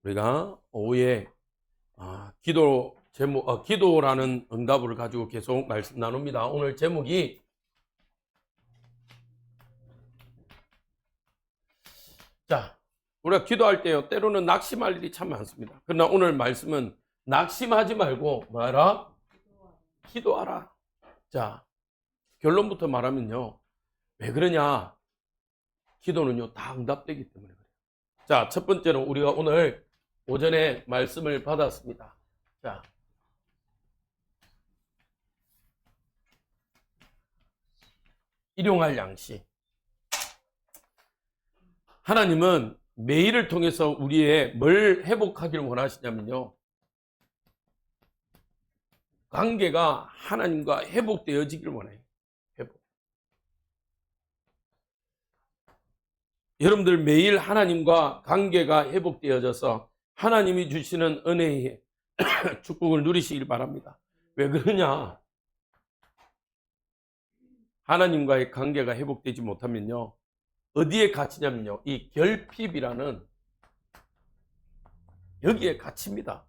우리가 오후에 기도 제목, 기도라는 응답을 가지고 계속 말씀 나눕니다. 오늘 제목이 우리가 기도할 때요, 때로는 낙심할 일이 참 많습니다. 그러나 오늘 말씀은 낙심하지 말고 뭐하라? 기도하라. 자, 결론부터 말하면요, 왜 그러냐? 기도는요, 다 응답되기 때문에 그래요. 자, 첫 번째로 우리가 오늘 오전에 말씀을 받았습니다. 자, 일용할 양식. 하나님은 매일을 통해서 우리의 뭘 회복하기를 원하시냐면요, 관계가 하나님과 회복되어지기를 원해요. 회복. 여러분들 매일 하나님과 관계가 회복되어져서 하나님이 주시는 은혜의 축복을 누리시길 바랍니다. 왜 그러냐? 하나님과의 관계가 회복되지 못하면요, 어디에 갇히냐면요, 이 결핍이라는 여기에 갇힙니다.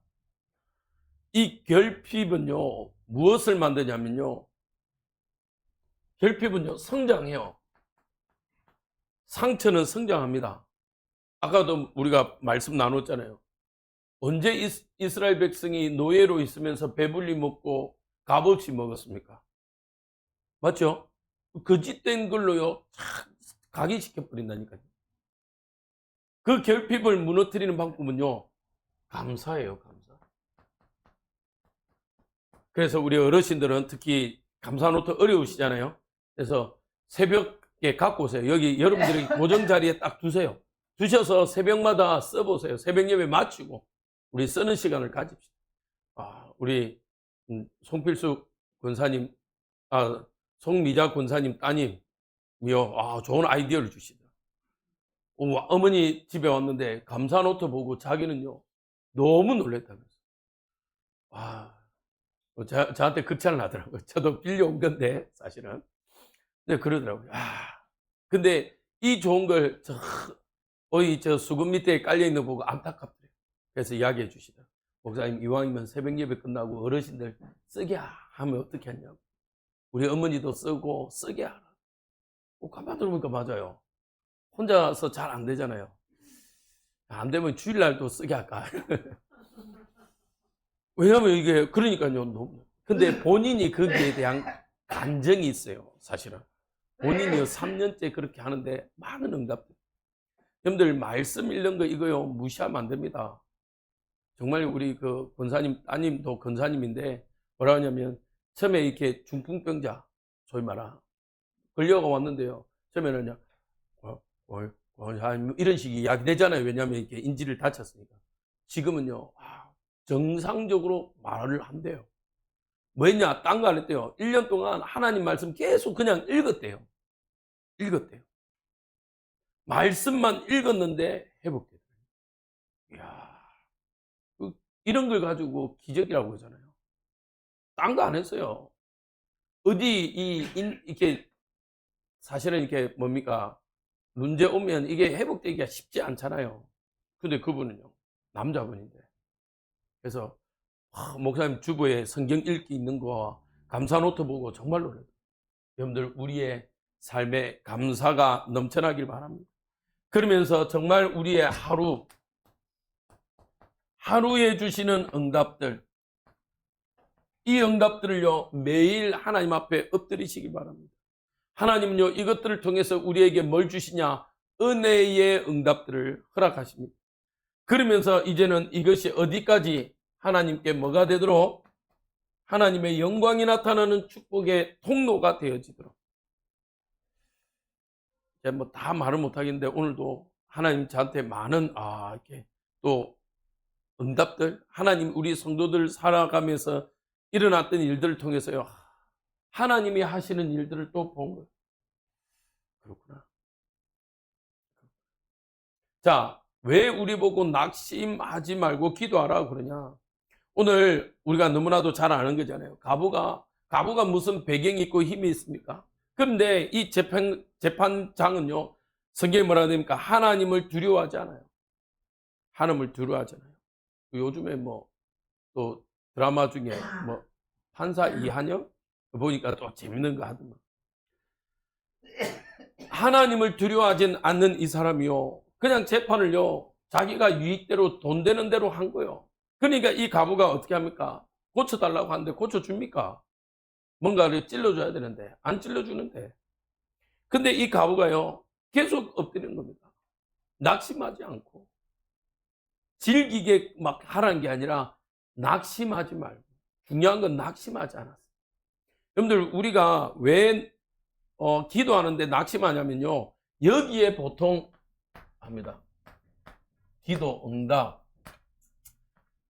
이 결핍은요, 무엇을 만드냐면요, 결핍은요, 성장해요. 상처는 성장합니다. 아까도 우리가 말씀 나눴잖아요. 언제 이스라엘 백성이 노예로 있으면서 배불리 먹고 값없이 먹었습니까? 맞죠? 거짓된 걸로요, 각인시켜 버린다니까요. 그 결핍을 무너뜨리는 방법은요, 감사예요, 감사. 그래서 우리 어르신들은 특히 감사 노트 어려우시잖아요. 그래서 새벽에 갖고 오세요. 여기 여러분들이 고정 자리에 딱 두세요. 두셔서 새벽마다 써보세요. 새벽 예배 마치고 우리 쓰는 시간을 가집시다. 우리 송필숙 권사님, 송미자 권사님 따님이요, 좋은 아이디어를 주시더라고요. 어머니 집에 왔는데 감사 노트 보고 자기는요, 너무 놀랬다면서. 저한테 극찬을 하더라고요. 저도 빌려온 건데, 사실은. 근데 그러더라고요. 근데 이 좋은 걸 저 수건 밑에 깔려있는 거 보고 안타깝더래요. 그래서 이야기해 주시더라고요. 목사님, 이왕이면 새벽 예배 끝나고 어르신들 쓰게 하면 어떻게 하냐고. 우리 어머니도 쓰고 쓰게 하라. 가만 들어보니까 맞아요. 혼자서 잘 안 되잖아요. 안 되면 주일날도 쓰게 할까. 왜냐면 이게, 그러니까요. 근데 본인이 거기에 대한 간정이 있어요, 사실은. 본인이요, 3년째 그렇게 하는데 많은 응답들. 여러분들 말씀 읽는 거 이거요, 무시하면 안 됩니다. 정말 우리 그 권사님 따님도 권사님인데 뭐라 하냐면, 처음에 이렇게 중풍병자, 소위 말하 걸려가 왔는데요, 처음에는 그냥 이런 식의 이야기 되잖아요. 왜냐하면 이렇게 인지를 다쳤으니까. 지금은요, 정상적으로 말을 한대요. 뭐했냐? 딴 거 안 했대요. 1년 동안 하나님 말씀 계속 그냥 읽었대요. 말씀만 읽었는데 회복되더라고요. 이야, 이런 걸 가지고 기적이라고 그러잖아요. 딴 거 안 했어요. 이렇게, 사실은 이렇게 뭡니까? 문제 오면 이게 회복되기가 쉽지 않잖아요. 근데 그분은요, 남자분인데. 그래서 목사님 주부에 성경 읽기 있는 거 감사 노트 보고 정말 놀랐어요. 여러분들 우리의 삶에 감사가 넘쳐나길 바랍니다. 그러면서 정말 우리의 하루에 주시는 응답들, 이 응답들을요, 매일 하나님 앞에 엎드리시기 바랍니다. 하나님은요, 이것들을 통해서 우리에게 뭘 주시냐? 은혜의 응답들을 허락하십니다. 그러면서 이제는 이것이 어디까지 하나님께 뭐가 되도록, 하나님의 영광이 나타나는 축복의 통로가 되어지도록. 제가 뭐 다 말을 못하겠는데, 오늘도 하나님 저한테 많은 이렇게 또 응답들, 하나님 우리 성도들 살아가면서 일어났던 일들을 통해서요, 하나님이 하시는 일들을 또 본 거예요. 그렇구나. 자, 왜 우리 보고 낙심하지 말고 기도하라고 그러냐? 오늘 우리가 너무나도 잘 아는 거잖아요. 가부가 무슨 배경이 있고 힘이 있습니까? 그런데 이 재판장은요, 성경에 뭐라 됩니까? 하나님을 두려워하지 않아요. 하나님을 두려워하잖아요. 요즘에 또 드라마 중에 판사 이한영 보니까 또 재밌는 거 하더만. 하나님을 두려워하진 않는 이 사람이요, 그냥 재판을요 자기가 유익대로 돈 되는 대로 한 거예요. 그러니까 이 과부가 어떻게 합니까? 고쳐달라고 하는데 고쳐줍니까? 뭔가를 찔러줘야 되는데 안 찔러주는데. 근데 이 과부가요 계속 엎드리는 겁니다. 낙심하지 않고. 즐기게 막 하라는 게 아니라 낙심하지 말고. 중요한 건 낙심하지 않았어요. 여러분들, 우리가 왜 기도하는데 낙심하냐면요, 여기에 보통 합니다. 기도 응답.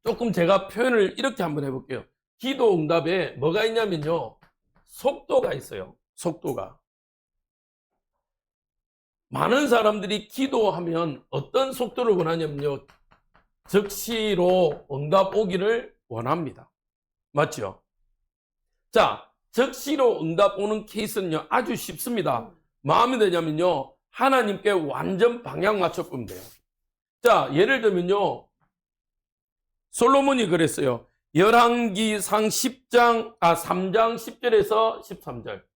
조금 제가 표현을 이렇게 한번 해볼게요. 기도 응답에 뭐가 있냐면요, 속도가 있어요. 속도가. 많은 사람들이 기도하면 어떤 속도를 원하냐면요, 즉시로 응답 오기를 원합니다. 맞죠? 자, 즉시로 응답 오는 케이스는요 아주 쉽습니다. 마음이 되냐면요, 하나님께 완전 방향 맞춰보면 돼요. 자, 예를 들면요, 솔로몬이 그랬어요. 열왕기상 3장 10절에서 13절.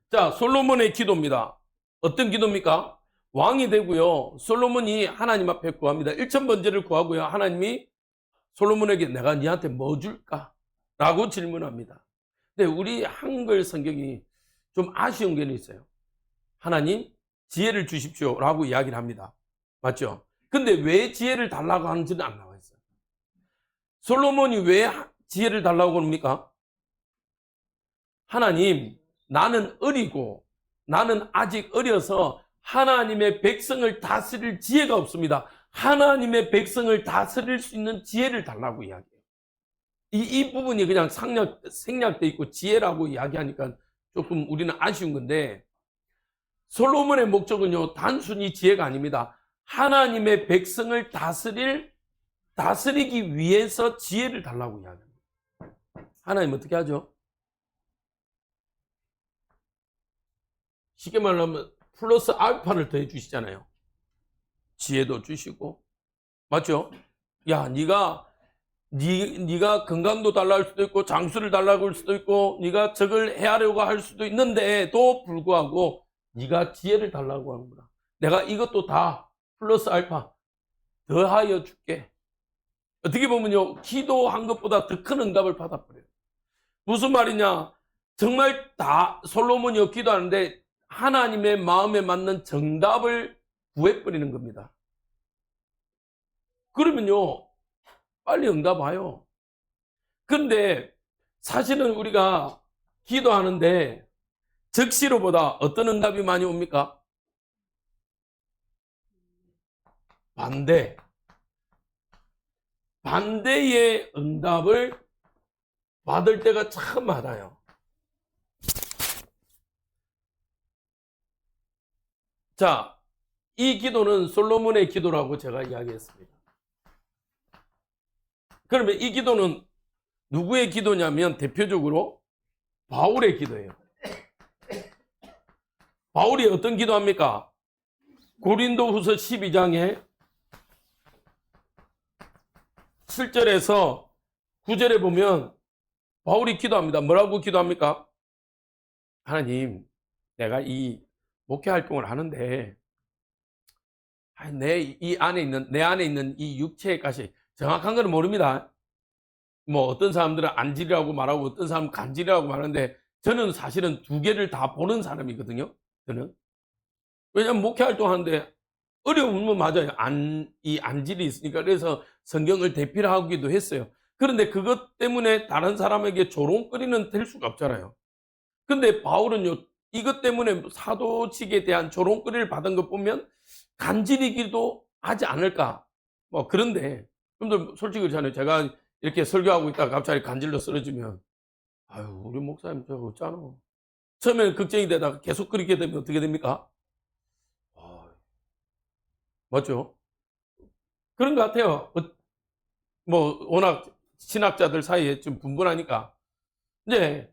자, 솔로몬의 기도입니다. 어떤 기도입니까? 왕이 되고요, 솔로몬이 하나님 앞에 구합니다. 1000번제를 구하고요, 하나님이 솔로몬에게 내가 네한테 뭐 줄까? 라고 질문합니다. 근데 우리 한글 성경이 좀 아쉬운 게 있어요. 하나님, 지혜를 주십시오 라고 이야기를 합니다. 맞죠? 근데 왜 지혜를 달라고 하는지는 안 나와 있어요. 솔로몬이 왜 지혜를 달라고 합니까? 하나님, 나는 어리고 나는 아직 어려서 하나님의 백성을 다스릴 지혜가 없습니다. 하나님의 백성을 다스릴 수 있는 지혜를 달라고 이야기해요. 이 부분이 그냥 생략돼 있고 지혜라고 이야기하니까 조금 우리는 아쉬운 건데, 솔로몬의 목적은요 단순히 지혜가 아닙니다. 하나님의 백성을 다스리기 위해서 지혜를 달라고 이야기합니다. 하나님 어떻게 하죠? 쉽게 말하면 플러스 알파를 더해 주시잖아요. 지혜도 주시고. 맞죠? 야, 네가 건강도 달라할 수도 있고 장수를 달라고 할 수도 있고 네가 적을 헤아려고 할 수도 있는데도 불구하고 네가 지혜를 달라고 하는구나. 내가 이것도 다 플러스 알파 더하여 줄게. 어떻게 보면요, 기도한 것보다 더 큰 응답을 받아버려요. 무슨 말이냐? 정말 다 솔로몬이 기도하는데 하나님의 마음에 맞는 정답을 구해버리는 겁니다. 그러면요 빨리 응답 와요. 근데 사실은 우리가 기도하는데 즉시로보다 어떤 응답이 많이 옵니까? 반대의 응답을 받을 때가 참 많아요. 자, 이 기도는 솔로몬의 기도라고 제가 이야기했습니다. 그러면 이 기도는 누구의 기도냐면 대표적으로 바울의 기도예요. 바울이 어떤 기도합니까? 고린도후서 12장에 7절에서 9절에 보면 바울이 기도합니다. 뭐라고 기도합니까? 하나님, 내가 이 목회 활동을 하는데 내 안에 있는 이 육체의 가시, 정확한 건 모릅니다. 어떤 사람들은 안질이라고 말하고 어떤 사람은 간질이라고 말하는데 저는 사실은 두 개를 다 보는 사람이거든요. 저는. 왜냐하면 목회 활동하는데 어려움은 맞아요. 이 안질이 있으니까. 그래서 성경을 대필하기도 했어요. 그런데 그것 때문에 다른 사람에게 조롱거리는 될 수가 없잖아요. 근데 바울은요, 이것 때문에 사도직에 대한 조롱거리를 받은 것 보면 간질이기도 하지 않을까. 그런데 여러분들 솔직히 그렇잖아요. 제가 이렇게 설교하고 있다가 갑자기 간질로 쓰러지면 아유, 우리 목사님 저 어쩌나. 처음에는 걱정이 되다가 계속 그렇게 되면 어떻게 됩니까? 맞죠? 그런 것 같아요. 워낙 신학자들 사이에 좀 분분하니까. 네.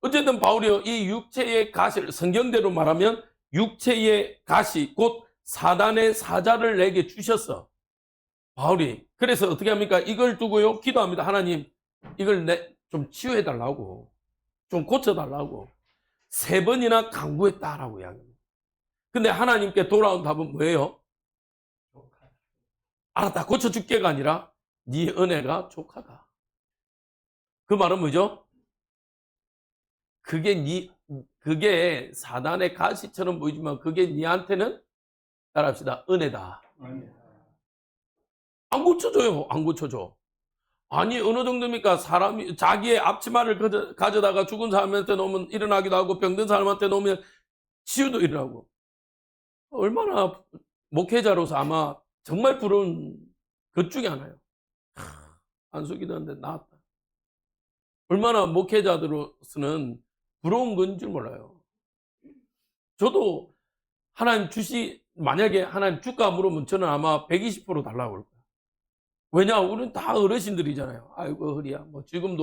어쨌든 바울이요, 이 육체의 가시를, 성경대로 말하면 육체의 가시, 곧 사단의 사자를 내게 주셨어. 바울이. 그래서 어떻게 합니까? 이걸 두고요, 기도합니다. 하나님, 이걸 좀 치유해달라고. 좀 고쳐달라고. 3번이나 간구했다라고 이야기합니다. 근데 하나님께 돌아온 답은 뭐예요? 알았다, 고쳐줄게가 아니라 네 은혜가 족하다. 그 말은 뭐죠? 그게 사단의 가시처럼 보이지만 그게 니한테는, 따라합시다, 은혜다. 안 고쳐줘요. 안 고쳐줘. 아니, 어느 정도입니까? 사람이 자기의 앞치마를 가져다가 죽은 사람한테 놓으면 일어나기도 하고, 병든 사람한테 놓으면 치유도 일어나고. 얼마나 목회자로서 아마 정말 부러운 것 중에 하나예요. 안수기도 하는데 나았다. 얼마나 목회자들로서는 부러운 건 줄 몰라요. 저도 하나님 만약에 하나님 줄까 물으면 저는 아마 120% 달라고 그럴 거예요. 왜냐, 우리는 다 어르신들이잖아요. 아이고, 허리야. 뭐, 지금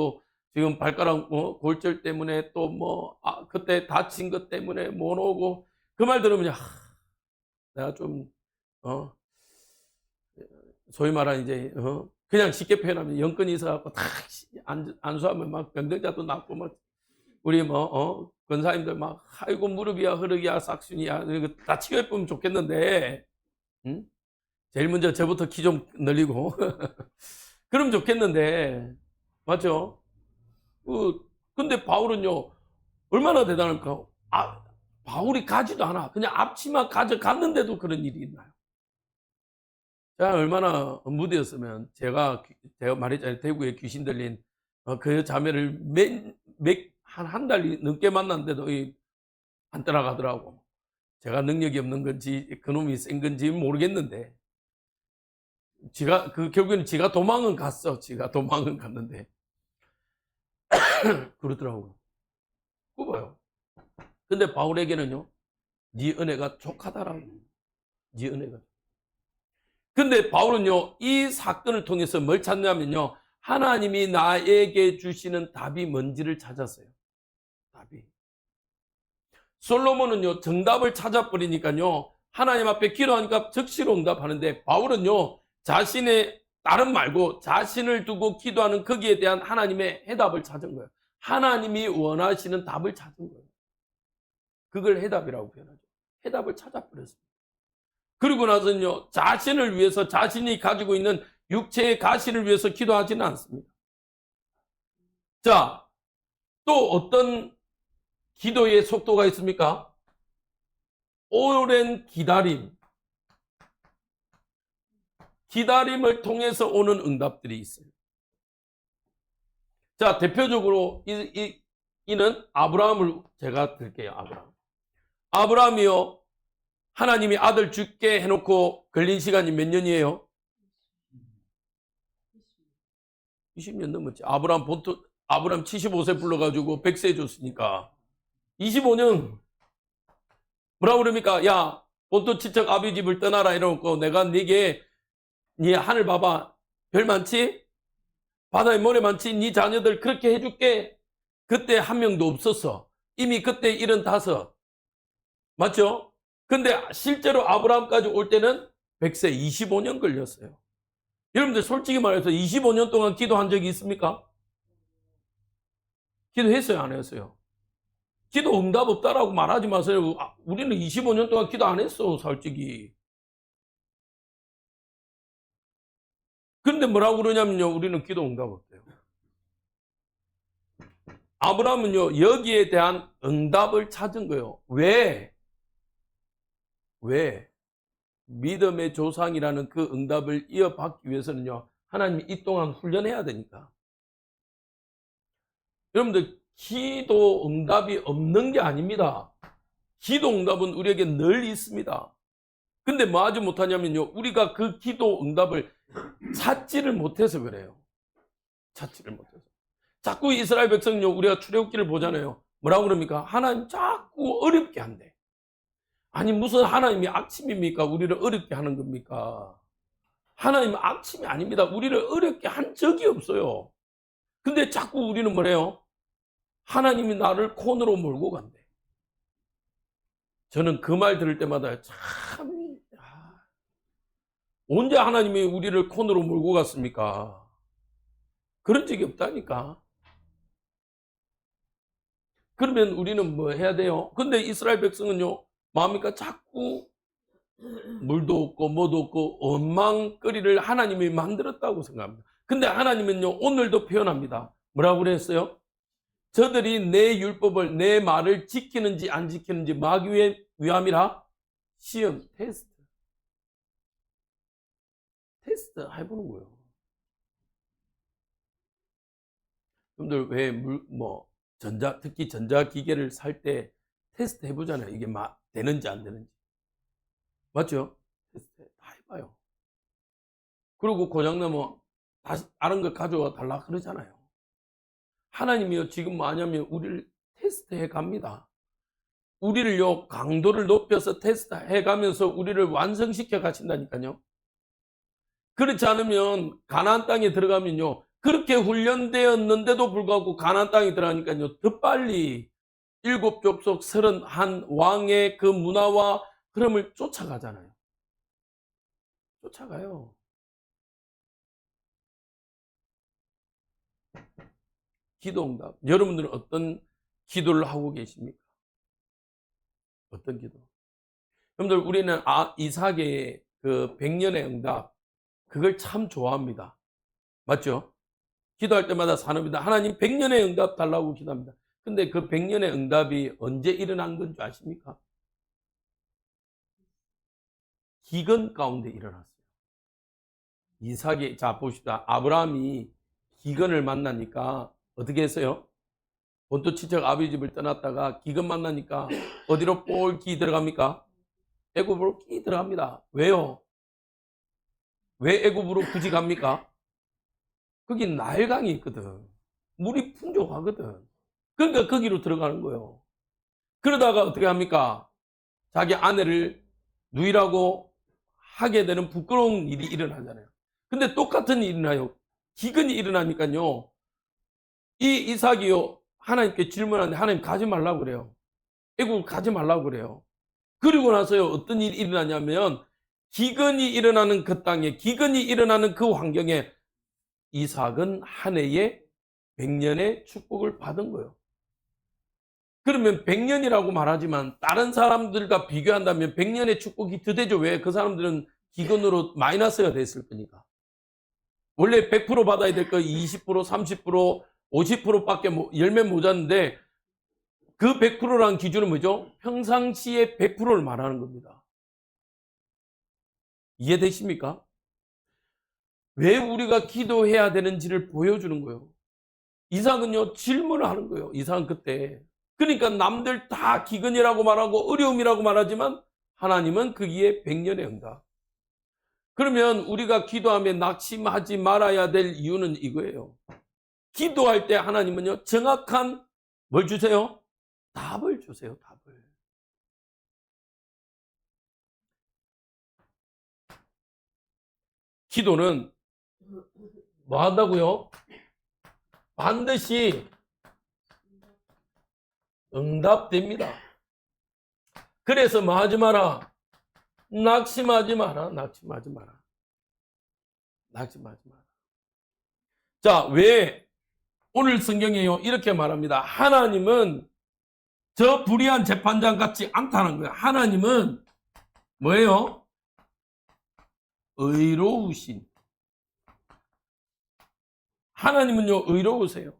발가락, 골절 때문에 또 그때 다친 것 때문에 못 오고, 그 말 들으면, 내가 좀, 소위 말하는 이제, 그냥 쉽게 표현하면 영건이 있어갖고 다 안수하면 막 병들자도 낫고, 막, 우리 권사님들 막, 아이고, 무릎이야, 허리야, 싹순이야, 이거 다 치료해보면 좋겠는데, 응? 제일 먼저 저부터 키 좀 늘리고. 그럼 좋겠는데, 맞죠? 근데 바울은요, 얼마나 대단할까? 바울이 가지도 않아. 그냥 앞치마 가져갔는데도 그런 일이 있나요? 제가 얼마나 무대였으면, 제가 말했잖아요. 대구에 귀신 들린 그 자매를 한 달 넘게 만났는데도 안 따라가더라고. 제가 능력이 없는 건지, 그놈이 센 건지 모르겠는데, 결국에는 지가 도망은 갔어. 지가 도망은 갔는데. 그러더라고요. 그거요. 근데 바울에게는요, 네 은혜가 족하다라고. 네 은혜가. 근데 바울은요, 이 사건을 통해서 뭘 찾냐면요, 하나님이 나에게 주시는 답이 뭔지를 찾았어요. 답이. 솔로몬은요, 정답을 찾아버리니까요, 하나님 앞에 기도하니까 즉시로 응답하는데, 바울은요, 자신의 다른 말고 자신을 두고 기도하는 거기에 대한 하나님의 해답을 찾은 거예요. 하나님이 원하시는 답을 찾은 거예요. 그걸 해답이라고 표현하죠. 해답을 찾아버렸습니다. 그리고 나서는요, 자신을 위해서, 자신이 가지고 있는 육체의 가시를 위해서 기도하지는 않습니다. 자, 또 어떤 기도의 속도가 있습니까? 오랜 기다림을 통해서 오는 응답들이 있어요. 자, 대표적으로 이는 아브라함을 제가 들게요. 아브라함이요, 하나님이 아들 죽게 해놓고 걸린 시간이 몇 년이에요? 20년 넘었지. 아브라함 75세 불러가지고 100세 줬으니까 25년. 뭐라고 그럽니까? 야, 본토 친척 아비 집을 떠나라 이러고, 내가 네게, 네 하늘 봐봐, 별 많지? 바다에 모래 많지? 네 자녀들 그렇게 해줄게. 그때 한 명도 없었어. 이미 그때 75. 맞죠? 근데 실제로 아브라함까지 올 때는 100세 25년 걸렸어요. 여러분들 솔직히 말해서 25년 동안 기도한 적이 있습니까? 기도했어요, 안 했어요? 기도 응답 없다라고 말하지 마세요. 우리는 25년 동안 기도 안 했어, 솔직히. 그런데 뭐라고 그러냐면요, 우리는 기도 응답 없대요. 아브라함은요, 여기에 대한 응답을 찾은 거예요. 왜? 믿음의 조상이라는 그 응답을 이어받기 위해서는요, 하나님이 이 동안 훈련해야 되니까. 여러분들, 기도 응답이 없는 게 아닙니다. 기도 응답은 우리에게 늘 있습니다. 근데 뭐 하지 못하냐면요, 우리가 그 기도 응답을 찾지를 못해서 그래요. 찾지를 못해서. 자꾸 이스라엘 백성은요, 우리가 출애굽기를 보잖아요. 뭐라고 그럽니까? 하나님 자꾸 어렵게 한대. 아니, 무슨 하나님이 악침입니까? 우리를 어렵게 하는 겁니까? 하나님은 악침이 아닙니다. 우리를 어렵게 한 적이 없어요. 근데 자꾸 우리는 뭐래요? 하나님이 나를 콘으로 몰고 간대. 저는 그 말 들을 때마다 참, 언제 하나님이 우리를 콘으로 몰고 갔습니까? 그런 적이 없다니까. 그러면 우리는 뭐 해야 돼요? 근데 이스라엘 백성은요, 뭡니까? 자꾸 물도 없고 뭐도 없고 엉망거리를 하나님이 만들었다고 생각합니다. 근데 하나님은요, 오늘도 표현합니다. 뭐라고 그랬어요? 저들이 내 율법을, 내 말을 지키는지 안 지키는지 마귀의 위함이라 시험, 테스트 해보는 거예요. 여러분들 왜 특히 전자기계를 살 때 테스트 해보잖아요. 이게 되는지 안 되는지. 맞죠? 테스트 다 해봐요. 그리고 고장나면 다시 다른 거 가져와 달라 그러잖아요. 하나님이요, 지금 뭐하냐면 우리를 테스트해 갑니다. 우리를요, 강도를 높여서 테스트해 가면서 우리를 완성시켜 가신다니까요. 그렇지 않으면 가나안 땅에 들어가면요, 그렇게 훈련되었는데도 불구하고 가나안 땅에 들어가니까요, 더 빨리 7족속 31왕의 그 문화와 흐름을 쫓아가잖아요. 쫓아가요. 기도응답. 여러분들은 어떤 기도를 하고 계십니까? 어떤 기도? 여러분들, 우리는 이삭의 그 100년의 응답, 그걸 참 좋아합니다. 맞죠? 기도할 때마다 산업이다. 하나님 100년의 응답 달라고 기도합니다. 근데 그 100년의 응답이 언제 일어난 건 줄 아십니까? 기근 가운데 일어났어요. 이삭이, 자 봅시다. 아브라함이 기근을 만나니까 어떻게 했어요? 본토 친척 아버지 집을 떠났다가 기근 만나니까 어디로 폴기 들어갑니까? 애굽으로 끼 들어갑니다. 왜요? 왜 애굽으로 굳이 갑니까? 거기 나일강이 있거든. 물이 풍족하거든. 그러니까 거기로 들어가는 거예요. 그러다가 어떻게 합니까? 자기 아내를 누이라고 하게 되는 부끄러운 일이 일어나잖아요. 근데 똑같은 일이 일어나요. 기근이 일어나니까요, 이 이삭이요, 하나님께 질문하는데 하나님 가지 말라고 그래요. 애국을 가지 말라고 그래요. 그리고 나서요, 어떤 일이 일어나냐면, 기근이 일어나는 그 땅에, 기근이 일어나는 그 환경에 이삭은 한 해에 100년의 축복을 받은 거예요. 그러면 100년이라고 말하지만 다른 사람들과 비교한다면 100년의 축복이 더 되죠. 왜? 그 사람들은 기근으로 마이너스가 됐을 거니까. 원래 100% 받아야 될 거 20%, 30%, 50%밖에 열매 모자는데, 그 100%라는 기준은 뭐죠? 평상시에 100%를 말하는 겁니다. 이해되십니까? 왜 우리가 기도해야 되는지를 보여주는 거예요. 이삭은요, 질문을 하는 거예요. 이삭은 그때. 그러니까 남들 다 기근이라고 말하고 어려움이라고 말하지만 하나님은 거기에 100년의 응답. 그러면 우리가 기도하면 낙심하지 말아야 될 이유는 이거예요. 기도할 때 하나님은요, 정확한 뭘 주세요? 답을 주세요. 답을. 기도는 뭐 한다고요? 반드시 응답됩니다. 그래서 뭐 하지 마라? 낙심하지 마라. 낙심하지 마라. 낙심하지 마라. 자, 왜 오늘 성경에요, 이렇게 말합니다. 하나님은 저 불의한 재판장 같지 않다는 거예요. 하나님은 뭐예요? 의로우신. 하나님은요, 의로우세요.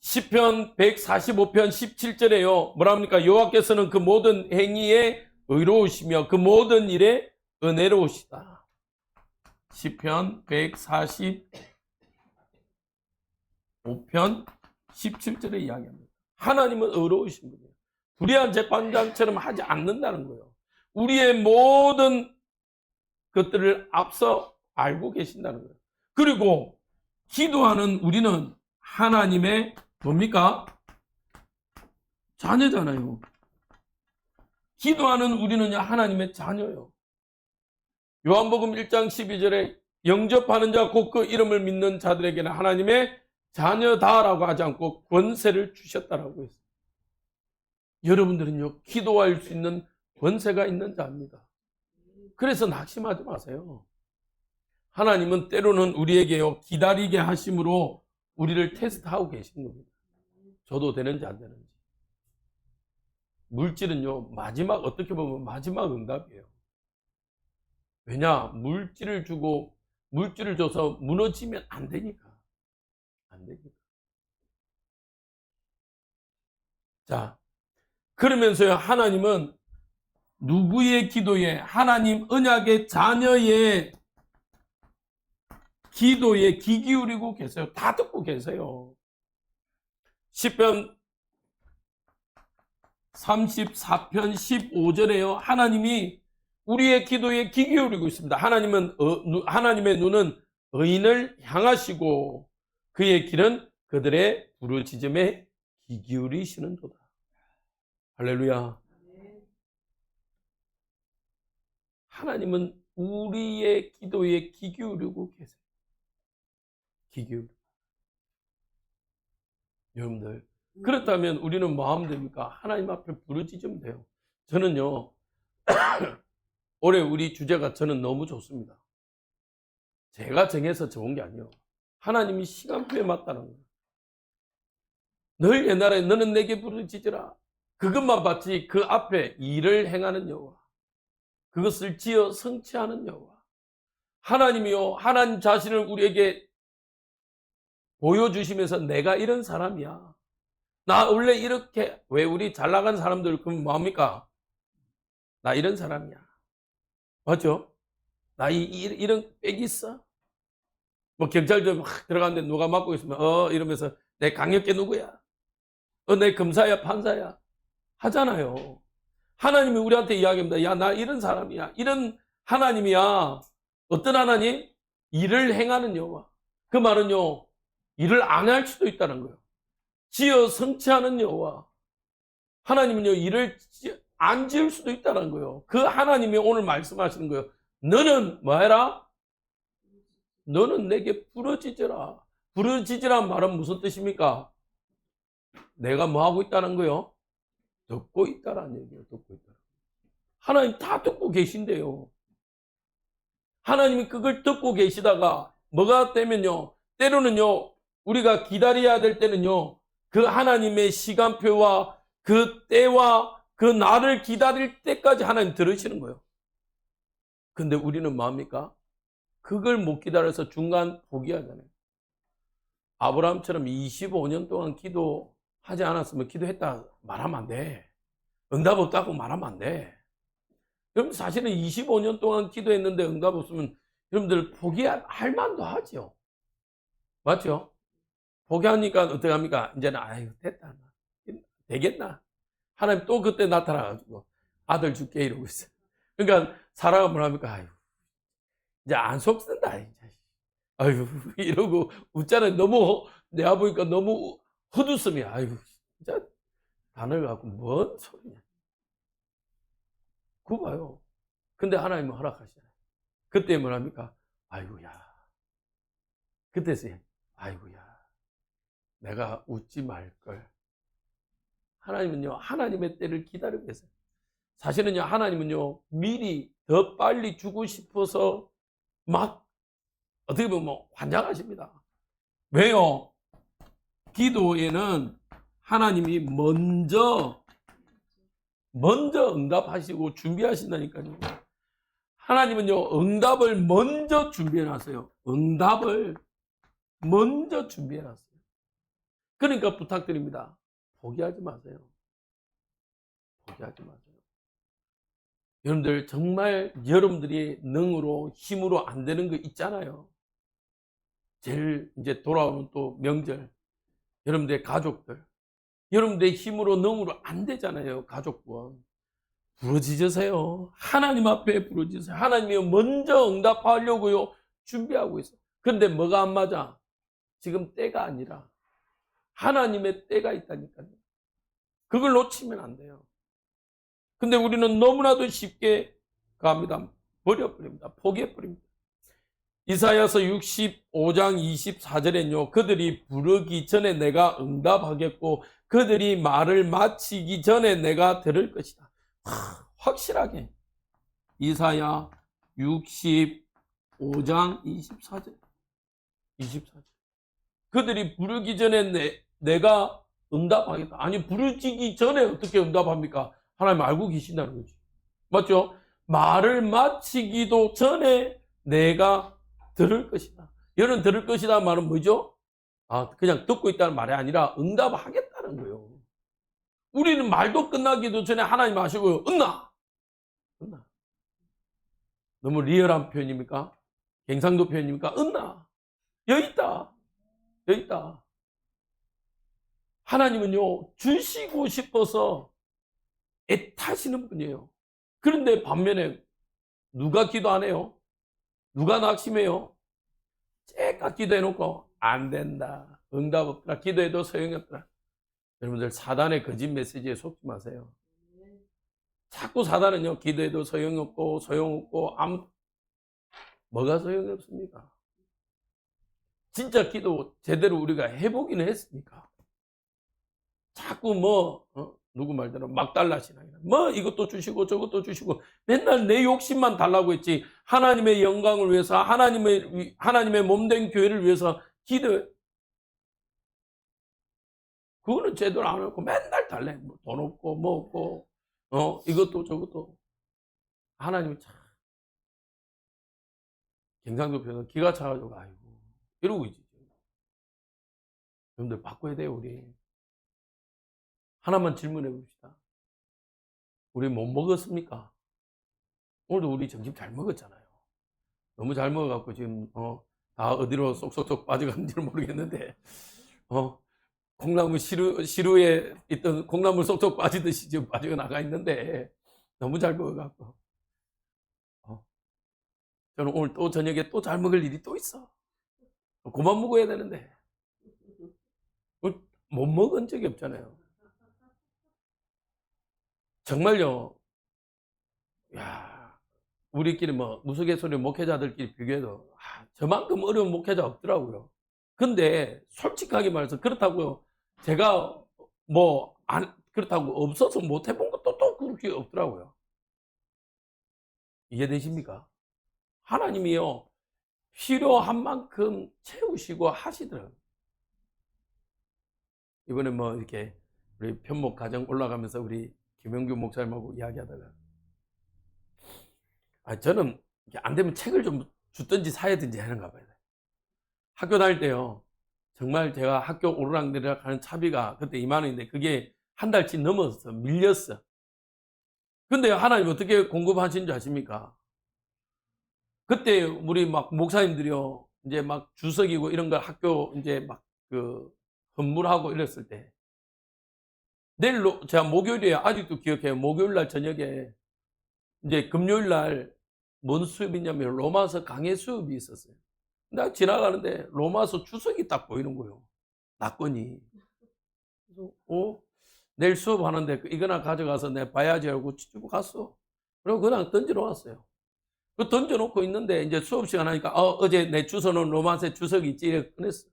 시편 145편 17절에요. 뭐랍니까? 여호와께서는 그 모든 행위에 의로우시며 그 모든 일에 은혜로우시다. 시편 145편 17절에 이야기합니다. 하나님은 의로우신 분이에요. 불의한 재판장처럼 하지 않는다는 거예요. 우리의 모든 것들을 앞서 알고 계신다는 거예요. 그리고 기도하는 우리는 하나님의 뭡니까? 자녀잖아요. 기도하는 우리는 하나님의 자녀예요. 요한복음 1장 12절에 영접하는 자 곧 그 이름을 믿는 자들에게는 하나님의 자녀다라고 하지 않고 권세를 주셨다라고 했어요. 여러분들은요, 기도할 수 있는 권세가 있는 자입니다. 그래서 낙심하지 마세요. 하나님은 때로는 우리에게요, 기다리게 하심으로 우리를 테스트하고 계신 겁니다. 저도 되는지 안 되는지. 물질은요, 어떻게 보면 마지막 응답이에요. 왜냐? 물질을 줘서 무너지면 안 되니까. 안 되니까. 자, 그러면서요, 하나님은 누구의 기도에, 하나님 언약의 자녀의 기도에 귀 기울이고 계세요. 다 듣고 계세요. 시편 34편 15절에요. 하나님이 우리의 기도에 귀 기울이고 있습니다. 하나님의 눈은 의인을 향하시고 그의 길은 그들의 부르짖음에 귀 기울이시는도다. 할렐루야. 하나님은 우리의 기도에 귀 기울이고 계세요. 귀 기울이고. 여러분들, 그렇다면 우리는 뭐 하면 됩니까? 하나님 앞에 부르짖으면 돼요. 저는요, 올해 우리 주제가 저는 너무 좋습니다. 제가 정해서 좋은 게 아니에요. 하나님이 시간표에 맞다는 거예요. 늘 옛날에 너는 내게 부르짖으라. 그것만 봤지 그 앞에 일을 행하는 여호와. 그것을 지어 성취하는 여호와. 하나님이요, 하나님 자신을 우리에게 보여주시면서 내가 이런 사람이야. 나 원래 이렇게, 왜 우리 잘 나간 사람들 그럼 뭐합니까? 나 이런 사람이야. 맞죠? 나 이런 빽이 있어? 뭐 경찰들 막 들어갔는데 누가 맡고 있으면 이러면서 내 강력계 누구야? 내 검사야 판사야? 하잖아요. 하나님이 우리한테 이야기합니다. 야, 나 이런 사람이야. 이런 하나님이야. 어떤 하나님? 일을 행하는 여호와. 그 말은요, 일을 안 할 수도 있다는 거예요. 지어 성취하는 여호와. 하나님은요, 일을 안 지을 수도 있다는 거예요. 그 하나님이 오늘 말씀하시는 거예요. 너는 뭐 해라? 너는 내게 부르짖으라. 부르짖으란 말은 무슨 뜻입니까? 내가 뭐 하고 있다는 거예요? 듣고 있다라는 얘기예요. 듣고 있다. 하나님 다 듣고 계신데요. 하나님이 그걸 듣고 계시다가 뭐가 되면요, 때로는요, 우리가 기다려야 될 때는요, 그 하나님의 시간표와 그 때와 그 날을 기다릴 때까지 하나님 들으시는 거예요. 근데 우리는 뭐합니까? 그걸 못 기다려서 중간 포기하잖아요. 아브라함처럼 25년 동안 기도하지 않았으면 기도했다 말하면 안 돼. 응답 없다고 말하면 안 돼. 그럼 사실은 25년 동안 기도했는데 응답 없으면 여러분들 포기할 만도 하죠. 맞죠? 포기하니까 어떻게 합니까? 이제는 아유 됐다. 되겠나? 하나님 또 그때 나타나가지고 아들 줄게 이러고 있어요. 그러니까 사라가 뭐랍니까? 아유 이제 안 속쓴다. 아유 이러고 웃잖아요. 너무 내가 보니까 너무 헛웃음이야. 아유 진짜 단어를 갖고 뭔 소리냐. 그거 봐요. 근데 하나님은 허락하시잖아요. 그때 뭐랍니까? 아이고야. 그때서 아이고야. 내가 웃지 말걸. 하나님은요, 하나님의 때를 기다리고 계세요. 사실은요, 하나님은요, 미리 더 빨리 주고 싶어서 막, 어떻게 보면 환장하십니다. 왜요? 기도에는 하나님이 먼저 응답하시고 준비하신다니까요. 하나님은요, 응답을 먼저 준비해놨어요. 응답을 먼저 준비해놨어요. 그러니까 부탁드립니다. 포기하지 마세요. 포기하지 마세요. 여러분들 정말 여러분들이 능으로 힘으로 안 되는 거 있잖아요. 제일 이제 돌아오는 또 명절, 여러분들의 가족들, 여러분들의 힘으로 능으로 안 되잖아요. 가족분 부르짖으세요. 하나님 앞에 부르짖으세요. 하나님이 먼저 응답하려고요 준비하고 있어요. 그런데 뭐가 안 맞아? 지금 때가 아니라 하나님의 때가 있다니까요. 그걸 놓치면 안 돼요. 근데 우리는 너무나도 쉽게 갑니다. 버려버립니다. 포기해버립니다. 이사야서 65장 24절에는요. 그들이 부르기 전에 내가 응답하겠고 그들이 말을 마치기 전에 내가 들을 것이다. 확실하게 이사야 65장 24절. 그들이 부르기 전에 내가 응답하겠다. 아니 부르기 전에 어떻게 응답합니까? 하나님 알고 계신다는 거지. 맞죠? 말을 마치기도 전에 내가 들을 것이다. 여러분 들을 것이다 말은 뭐죠? 그냥 듣고 있다는 말이 아니라 응답하겠다는 거예요. 우리는 말도 끝나기도 전에 하나님 아시고요. 응나. 너무 리얼한 표현입니까? 갱상도 표현입니까? 응나. 여기 있다. 하나님은요, 주시고 싶어서 애타시는 분이에요. 그런데 반면에 누가 기도 안 해요? 누가 낙심해요? 째까 기도해놓고 안 된다. 응답 없더라. 기도해도 소용이 없더라. 여러분들 사단의 거짓 메시지에 속지 마세요. 자꾸 사단은요, 기도해도 소용없고 뭐가 소용이 없습니까? 진짜 기도 제대로 우리가 해보기는 했습니까? 자꾸 누구 말대로 막 달라시나. 이것도 주시고 저것도 주시고 맨날 내 욕심만 달라고 했지. 하나님의 영광을 위해서, 하나님의 몸된 교회를 위해서 기도해. 그거는 제대로 안 하고 맨날 달래. 돈 없고, 없고, 이것도 저것도. 하나님은 참, 경상도 표현 기가 차가지고, 아이고, 이러고 있지. 여러분들 바꿔야 돼요, 우리. 하나만 질문해 봅시다. 우리 뭐 먹었습니까? 오늘도 우리 점심 잘 먹었잖아요. 너무 잘 먹어갖고 지금, 다 어디로 쏙쏙쏙 빠져갔는지는 모르겠는데, 콩나물 시루에 있던 콩나물 쏙쏙 빠지듯이 지금 빠져나가 있는데, 너무 잘 먹어갖고. 저는 오늘 또 저녁에 또 잘 먹을 일이 또 있어. 그만 먹어야 되는데. 못 먹은 적이 없잖아요. 정말요, 우리끼리 무속예술의 목회자들끼리 비교해도, 저만큼 어려운 목회자 없더라고요. 근데, 솔직하게 말해서 그렇다고요. 제가 그렇다고 없어서 못 해본 것도 또 그렇게 없더라고요. 이해되십니까? 하나님이요, 필요한 만큼 채우시고 하시더라고요. 이번에 이렇게 우리 편목 가정 올라가면서 우리 김영규 목사님하고 이야기하다가, 저는 안 되면 책을 좀 주든지 사야든지 하는가 봐요. 학교 다닐 때요, 정말 제가 학교 오르락내리락 하는 차비가 그때 2만 원인데 그게 한 달치 넘었어. 밀렸어. 근데 하나님 어떻게 공급하신 줄 아십니까? 그때 우리 목사님들이요, 이제 주석이고 이런 걸 학교 이제 헌물하고 이랬을 때, 제가 목요일에 아직도 기억해요. 목요일 날 저녁에 이제 금요일 날 뭔 수업이냐면 로마서 강해 수업이 있었어요. 나 지나가는데 로마서 주석이 딱 보이는 거예요. 낙건이. 그래서 내일 수업하는데 이거나 가져가서 내가 봐야지 하고 치고 갔어. 그리고 그냥 던져놓았어요. 그 던져놓고 있는데 이제 수업 시간 하니까 어제 내 주워놓은 로마서 주석이 있지 이렇게 꺼냈어.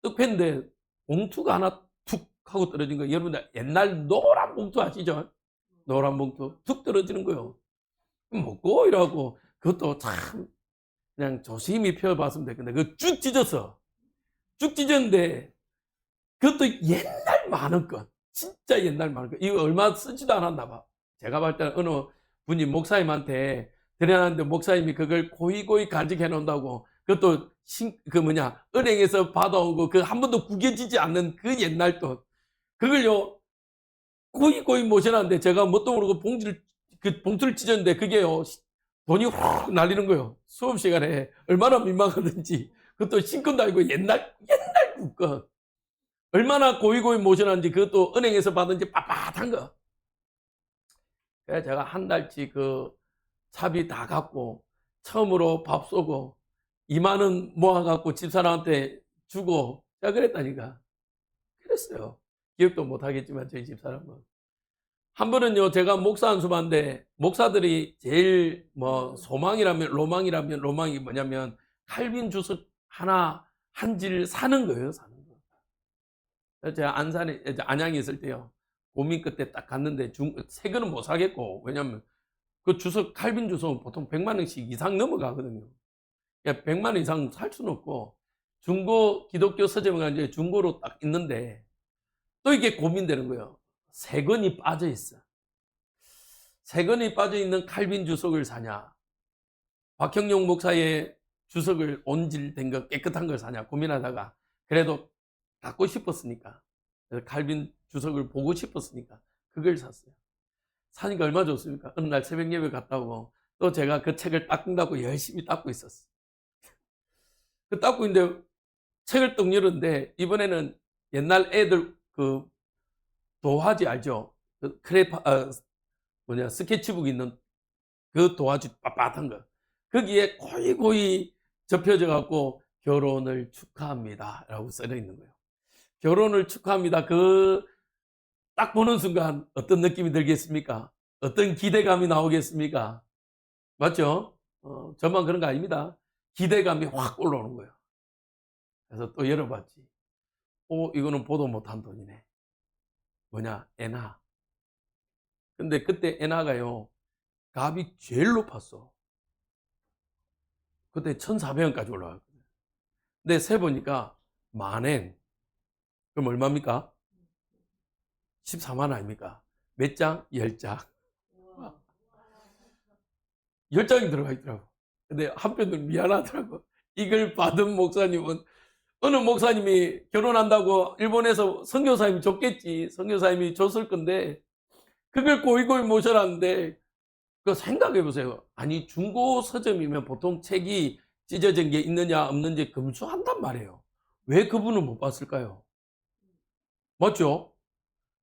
떡 팼는데 봉투가 하나 툭 하고 떨어진 거예요. 여러분들 옛날 노란 봉투 아시죠? 노란 봉투 툭 떨어지는 거예요. 먹고 이러고 그것도 참 그냥 조심히 펴봤으면 되겠는데 그거 쭉 찢었어. 쭉 찢었는데 그것도 옛날 많은 것, 진짜 옛날 많은 것. 이거 얼마 쓰지도 않았나 봐. 제가 볼 때는 어느 분이 목사님한테 드려놨는데 목사님이 그걸 고이고이 간직해 놓는다고. 그것도 은행에서 받아오고 그 한 번도 구겨지지 않는 그 옛날 돈. 그걸요 고이고이 모셔놨는데 제가 뭣도 모르고 봉투를 찢었는데 그게요 돈이 확 날리는 거예요. 수업 시간에 얼마나 민망하든지. 그것도 신건도 아니고 옛날 국건. 얼마나 고이고이 모셔놨는지 그것도 은행에서 받은지 빳빳한 거. 그래서 제가 한 달치 그 차비 다 갖고 처음으로 밥 쏘고 2만 원 모아갖고 집사람한테 주고 제가 그랬다니까. 그랬어요. 기억도 못하겠지만 저희 집사람은. 한 번은요, 제가 목사 안수반데 목사들이 제일 로망이 뭐냐면 칼빈 주석 하나 한 질 사는 거예요, 사는 거. 제가 안산에 이제 안양에 있을 때요. 고민 끝에 딱 갔는데 새 거는 못 사겠고, 왜냐면 그 주석 칼빈 주석은 보통 100만 원씩 이상 넘어가거든요. 그러니까 100만 원 이상 살 수는 없고, 중고 기독교 서점에 이제 중고로 딱 있는데 또 이게 고민되는 거예요. 새 건이 빠져 있어. 새 건이 빠져 있는 칼빈 주석을 사냐, 박형용 목사의 주석을 온질된 거 깨끗한 걸 사냐 고민하다가 그래도 갖고 싶었으니까, 그래서 칼빈 주석을 보고 싶었으니까 그걸 샀어요. 사니까 얼마 좋습니까? 어느 날 새벽 예배 갔다 오고 또 제가 그 책을 닦는다고 열심히 닦고 있었어요. 그 닦고 있는데 책을 딱 열었는데 이번에는 옛날 애들 그 도화지 알죠? 그 스케치북 있는 그 도화지 빳빳한 거. 거기에 고이고이 접혀져 갖고 결혼을 축하합니다 라고 써져 있는 거예요. 결혼을 축하합니다. 그 딱 보는 순간 어떤 느낌이 들겠습니까? 어떤 기대감이 나오겠습니까? 맞죠? 저만 그런 거 아닙니다. 기대감이 확 올라오는 거예요. 그래서 또 열어봤지. 이거는 보도 못한 돈이네. 뭐냐? 엔화. 근데 그때 엔화가요, 값이 제일 높았어. 그때 1,400원까지 올라갔거든요. 근데 세보니까 만엔. 그럼 얼마입니까? 14만 원 아닙니까? 몇 장? 10장. 10장이 들어가 있더라고. 근데 한편으로 미안하더라고. 이걸 받은 목사님은, 어느 목사님이 결혼한다고 일본에서 선교사님이 줬겠지. 선교사님이 줬을 건데 그걸 고이고이 모셔놨는데, 그 생각해 보세요. 아니, 중고 서점이면 보통 책이 찢어진 게 있느냐 없는지 검수한단 말이에요. 왜 그분은 못 봤을까요? 맞죠?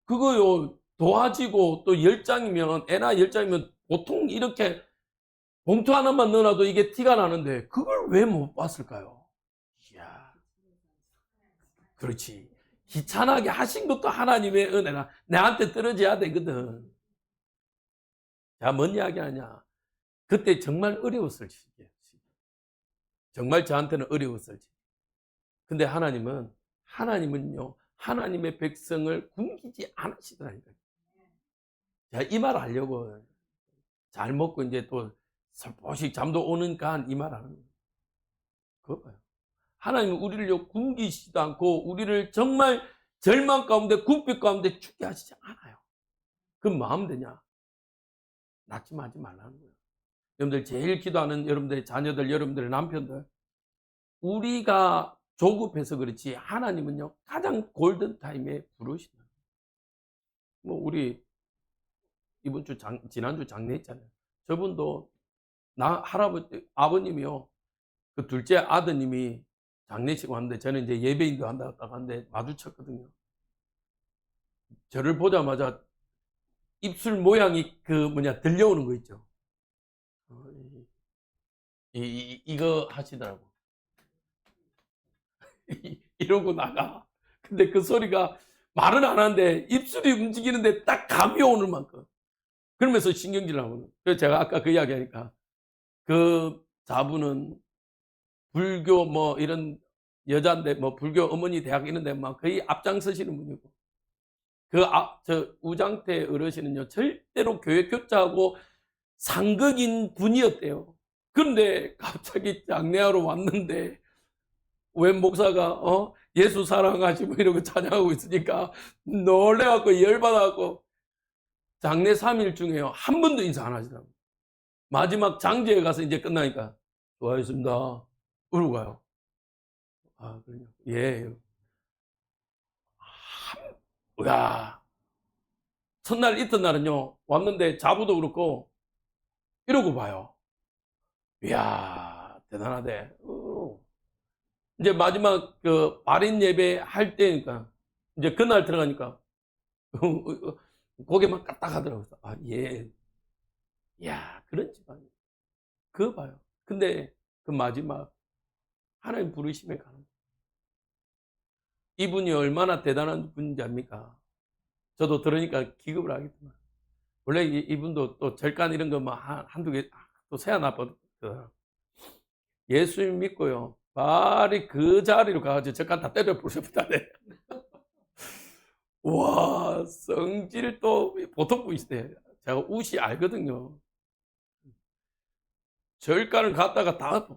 그거요, 도화지고 또 10장이면, 애나 10장이면 보통 이렇게 봉투 하나만 넣어놔도 이게 티가 나는데 그걸 왜 못 봤을까요? 이야, 그렇지. 귀찮게 하신 것도 하나님의 은혜라 내한테 떨어져야 되거든. 자, 뭔 이야기 하냐. 그때 정말 어려웠을 시기예요. 정말 저한테는 어려웠을 시기. 근데 하나님은요, 하나님의 백성을 굶기지 않으시더라니까요. 자, 이 말 하려고 잘 먹고 이제 또 살포시 잠도 오니까 이 말 하는 거예요. 그거 봐요. 하나님은 우리를 굶기시지도 않고 우리를 정말 절망 가운데 궁핍 가운데 죽게 하시지 않아요. 그 마음 되냐? 낙심하지 말라는 거예요. 여러분들 제일 기도하는 여러분들의 자녀들, 여러분들의 남편들, 우리가 조급해서 그렇지 하나님은요 가장 골든 타임에 부르시는 거예요. 뭐 우리 이번 주 지난주 장례했잖아요. 저분도 아버님이요, 그 둘째 아드님이 장례식 왔는데 저는 이제 예배인도 한다고 하는데 마주쳤거든요. 저를 보자마자 입술 모양이 들려오는 거 있죠. 이거 하시더라고. 이러고 나가. 근데 그 소리가 말은 안 하는데 입술이 움직이는데 딱 감이 오는 만큼. 그러면서 신경질 나거든요. 그래서 제가 아까 그 이야기 하니까 그 자분은 불교 뭐 이런 여자인데 뭐 불교 어머니 대학 이런 데 막 거의 앞장서시는 분이고, 저 우장태 어르신은요 절대로 교회 교자하고 상극인 분이었대요. 그런데 갑자기 장례하러 왔는데 웬 목사가 예수 사랑하시고 이러고 찬양하고 있으니까 놀래갖고 열받아갖고 장례 3일 중에요 한 번도 인사 안 하시더라고요. 마지막 장제에 가서 이제 끝나니까 수고하셨습니다 그러고 가요. 아, 그래요? 예. 야, 첫날 이튿날은요 왔는데 자부도 그렇고 이러고 봐요. 이야, 대단하대. 이제 마지막 그 발인 예배 할 때니까 이제 그날 들어가니까 고개만 까딱하더라고요. 아, 예. 야, 그런 집안이. 그거 봐요. 근데 그 마지막 하나님 부르심에 가는 거예요. 이분이 얼마나 대단한 분인지 압니까? 저도 들으니까 기겁을 하겠지만 원래 이분도 또 절간 이런 거 막 한두 개 또 세안 아팠거든요. 예수님 믿고요. 발이 그 자리로 가가지고 저 갖다 때려 부르셨다. 네. 와, 성질도 보통 분이시대. 제가 웃이 알거든요. 절간을 갔다가 다,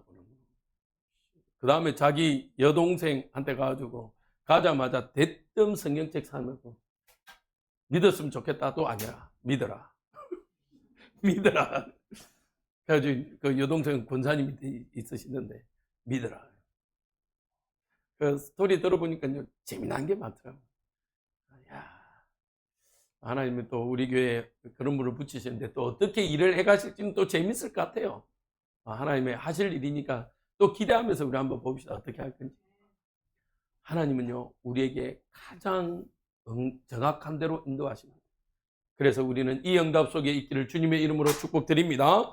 그 다음에 자기 여동생한테 가가지고 가자마자 대뜸 성경책 사면서 믿었으면 좋겠다. 또 아니야. 믿어라. 믿어라. 그래가지고 그 여동생 권사님이 있으시는데 믿어라. 그 스토리 들어보니까 재미난 게 많더라고요. 야, 하나님은 또 우리 교회에 그런 분을 붙이시는데 또 어떻게 일을 해가실지는 또 재밌을 것 같아요. 하나님의 하실 일이니까 또 기대하면서 우리 한번 봅시다. 어떻게 할 건지. 하나님은요, 우리에게 가장 정확한 대로 인도하십니다. 그래서 우리는 이 응답 속에 있기를 주님의 이름으로 축복드립니다.